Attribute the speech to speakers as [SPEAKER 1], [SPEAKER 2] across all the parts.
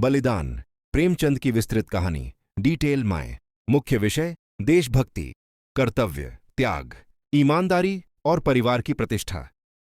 [SPEAKER 1] बलिदान, प्रेमचंद की विस्तृत कहानी, डिटेल माय। मुख्य विषय, देशभक्ति, कर्तव्य, त्याग, ईमानदारी और परिवार की प्रतिष्ठा।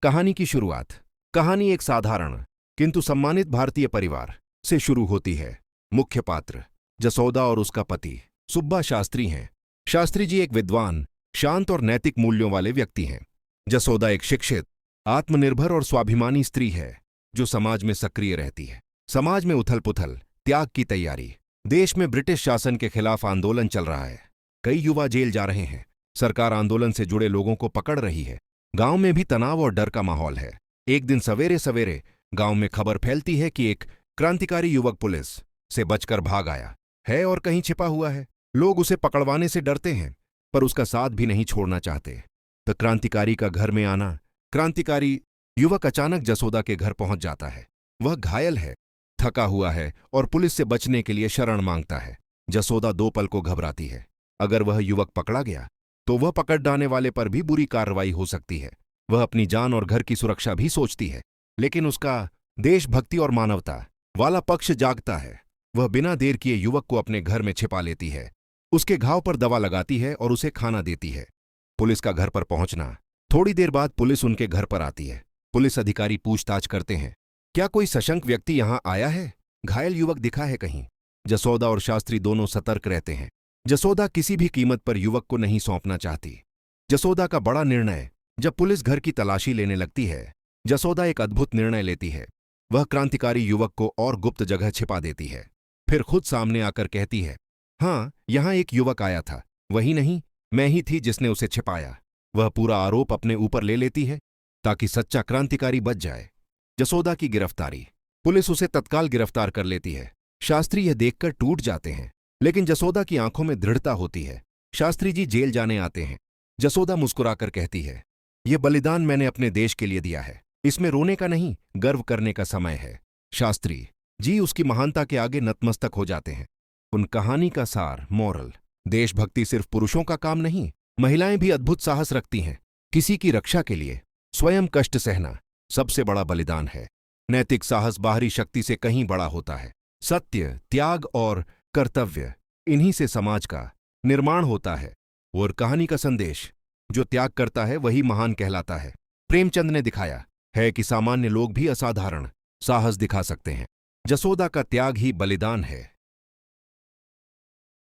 [SPEAKER 1] कहानी की शुरुआत। कहानी एक साधारण किंतु सम्मानित भारतीय परिवार से शुरू होती है। मुख्य पात्र जसोदा और उसका पति सुब्बा शास्त्री हैं। शास्त्री जी एक विद्वान, शांत और नैतिक मूल्यों वाले व्यक्ति हैं। जसोदा एक शिक्षित, आत्मनिर्भर और स्वाभिमानी स्त्री है जो समाज में सक्रिय रहती है। समाज में उथल पुथल, त्याग की तैयारी। देश में ब्रिटिश शासन के खिलाफ आंदोलन चल रहा है। कई युवा जेल जा रहे हैं। सरकार आंदोलन से जुड़े लोगों को पकड़ रही है। गांव में भी तनाव और डर का माहौल है। एक दिन सवेरे सवेरे गांव में खबर फैलती है कि एक क्रांतिकारी युवक पुलिस से बचकर भाग आया है और कहीं छिपा हुआ है। लोग उसे पकड़वाने से डरते हैं, पर उसका साथ भी नहीं छोड़ना चाहते। तो क्रांतिकारी का घर में आना। क्रांतिकारी युवक अचानक जसोदा के घर पहुंच जाता है। वह घायल है, थका हुआ है और पुलिस से बचने के लिए शरण मांगता है। जसोदा दो पल को घबराती है। अगर वह युवक पकड़ा गया तो वह पकड़ डालने वाले पर भी बुरी कार्रवाई हो सकती है। वह अपनी जान और घर की सुरक्षा भी सोचती है, लेकिन उसका देशभक्ति और मानवता वाला पक्ष जागता है। वह बिना देर किए युवक को अपने घर में छिपा लेती है, उसके घाव पर दवा लगाती है और उसे खाना देती है। पुलिस का घर पर पहुंचना। थोड़ी देर बाद पुलिस उनके घर पर आती है। पुलिस अधिकारी पूछताछ करते हैं, क्या कोई सशंक व्यक्ति यहां आया है? घायल युवक दिखा है कहीं? जसोदा और शास्त्री दोनों सतर्क रहते हैं। जसोदा किसी भी कीमत पर युवक को नहीं सौंपना चाहती। जसोदा का बड़ा निर्णय। जब पुलिस घर की तलाशी लेने लगती है, जसोदा एक अद्भुत निर्णय लेती है। वह क्रांतिकारी युवक को और गुप्त जगह छिपा देती है। फिर खुद सामने आकर कहती है, हाँ, यहां एक युवक आया था। वही नहीं, मैं ही थी जिसने उसे छिपाया। वह पूरा आरोप अपने ऊपर ले लेती है ताकि सच्चा क्रांतिकारी बच जाए। जसोदा की गिरफ्तारी। पुलिस उसे तत्काल गिरफ्तार कर लेती है। शास्त्री यह देखकर टूट जाते हैं, लेकिन जसोदा की आंखों में दृढ़ता होती है। शास्त्री जी जेल जाने आते हैं। जसोदा मुस्कुराकर कहती है, यह बलिदान मैंने अपने देश के लिए दिया है। इसमें रोने का नहीं, गर्व करने का समय है। शास्त्री जी उसकी महानता के आगे नतमस्तक हो जाते हैं। उन कहानी का सार, मोरल। देशभक्ति सिर्फ पुरुषों का काम नहीं, महिलाएं भी अद्भुत साहस रखती हैं। किसी की रक्षा के लिए स्वयं कष्ट सहना सबसे बड़ा बलिदान है। नैतिक साहस बाहरी शक्ति से कहीं बड़ा होता है। सत्य, त्याग और कर्तव्य, इन्हीं से समाज का निर्माण होता है। और कहानी का संदेश, जो त्याग करता है वही महान कहलाता है। प्रेमचंद ने दिखाया है कि सामान्य लोग भी असाधारण साहस दिखा सकते हैं। जसोदा का त्याग ही बलिदान है।